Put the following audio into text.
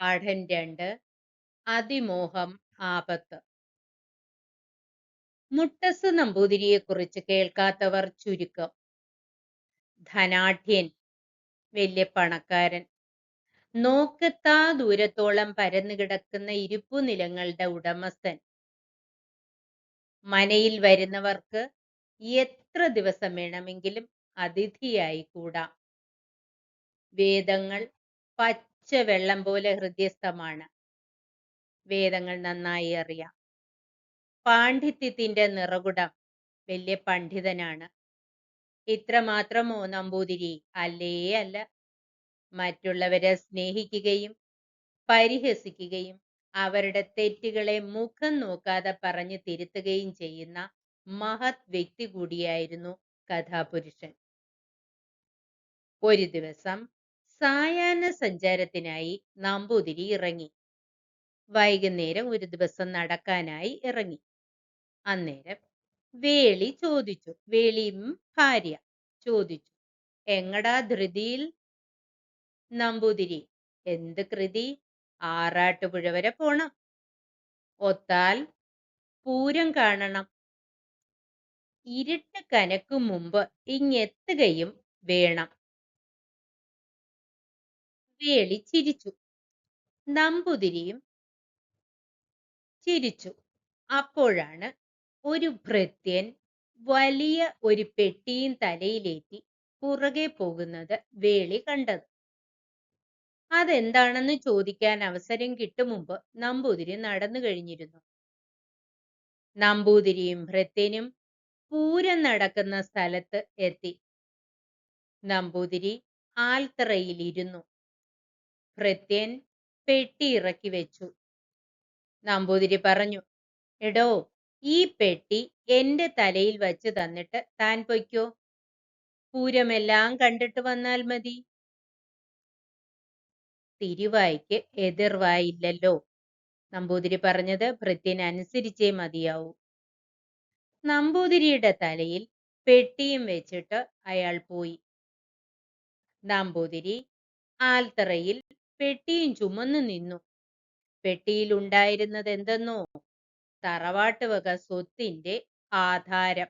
പാഠം 2. അതിമോഹം ആപത്ത്. മുട്ടസ്സ് നമ്പൂതിരിയെക്കുറിച്ച് കേൾക്കാത്തവർ ചുരുക്കം. ധനാഢ്യൻ, വലിയ പണക്കാരൻ, നോക്കെത്താ ദൂരത്തോളം പരന്നുകിടക്കുന്ന ഇരുപ്പുനിലങ്ങളുടെ ഉടമസ്ഥൻ. മനയിൽ വരുന്നവർക്ക് എത്ര ദിവസം വേണമെങ്കിലും അതിഥിയായി കൂടാം. വേദങ്ങൾ പച്ചവെള്ളം പോലെ ഹൃദ്യസ്ഥമാണ്. വേദങ്ങൾ നന്നായി അറിയാം. പാണ്ഡിത്യത്തിന്റെ നിറകുടം, വലിയ പണ്ഡിതനാണ്. ഇത്രമാത്രമോ നമ്പൂതിരി? അല്ലേ അല്ല. മറ്റുള്ളവരെ സ്നേഹിക്കുകയും പരിഹസിക്കുകയും അവരുടെ തെറ്റുകളെ മുഖം നോക്കാതെ പറഞ്ഞു തിരുത്തുകയും ചെയ്യുന്ന മഹത് വ്യക്തി കൂടിയായിരുന്നു കഥാപുരുഷൻ. ഒരു ദിവസം സായാഹ്ന സഞ്ചാരത്തിനായി നമ്പൂതിരി ഇറങ്ങി. വൈകുന്നേരം ഒരു ദിവസം നടക്കാനായി ഇറങ്ങി. അന്നേരം വേളിയും ഭാര്യ ചോദിച്ചു, എങ്ങടാ ധൃതിയിൽ? നമ്പൂതിരി, എന്ത് കൃതി? ആറാട്ടുപുഴ വരെ പോണം. ഒത്താൽ പൂരം കാണണം. ഇരുട്ട് കനക്കും മുമ്പ് ഇങ്ങെത്തുകയും വേണം. വേളി ചിരിച്ചു. നമ്പൂതിരിയും ചിരിച്ചു. അപ്പോഴാണ് ഒരു ഭൃത്യൻ വലിയ ഒരു പെട്ടിയും തലയിലേറ്റി പുറകെ പോകുന്നത് വേളി കണ്ടത്. അതെന്താണെന്ന് ചോദിക്കാൻ അവസരം കിട്ടും മുമ്പ് നമ്പൂതിരി നടന്നു കഴിഞ്ഞിരുന്നു. നമ്പൂതിരിയും ഭൃത്യനും പൂരം നടക്കുന്ന സ്ഥലത്ത് എത്തി. നമ്പൂതിരി ആൽത്തറയിൽ ഇരുന്നു. ഭൃത്യൻ പെട്ടി ഇറക്കി വെച്ചു. നമ്പൂതിരി പറഞ്ഞു, എടോ, ഈ പെട്ടി എന്റെ തലയിൽ വച്ച് തന്നിട്ട് താൻ പൊയ്ക്കോ. പൂരമെല്ലാം കണ്ടിട്ട് വന്നാൽ മതി. തിരുവായ്ക്ക് എതിർവായില്ലല്ലോ. നമ്പൂതിരി പറഞ്ഞത് ഭൃത്യൻ അനുസരിച്ചേ മതിയാവൂ. നമ്പൂതിരിയുടെ തലയിൽ പെട്ടിയും വെച്ചിട്ട് അയാൾ പോയി. നമ്പൂതിരി ആൽത്തറയിൽ പെട്ടിയും ചുമന്നു നിന്നു. പെട്ടിയിൽ ഉണ്ടായിരുന്നത് എന്തെന്നോ? തറവാട്ടുവക സ്വത്തിന്റെ ആധാരം.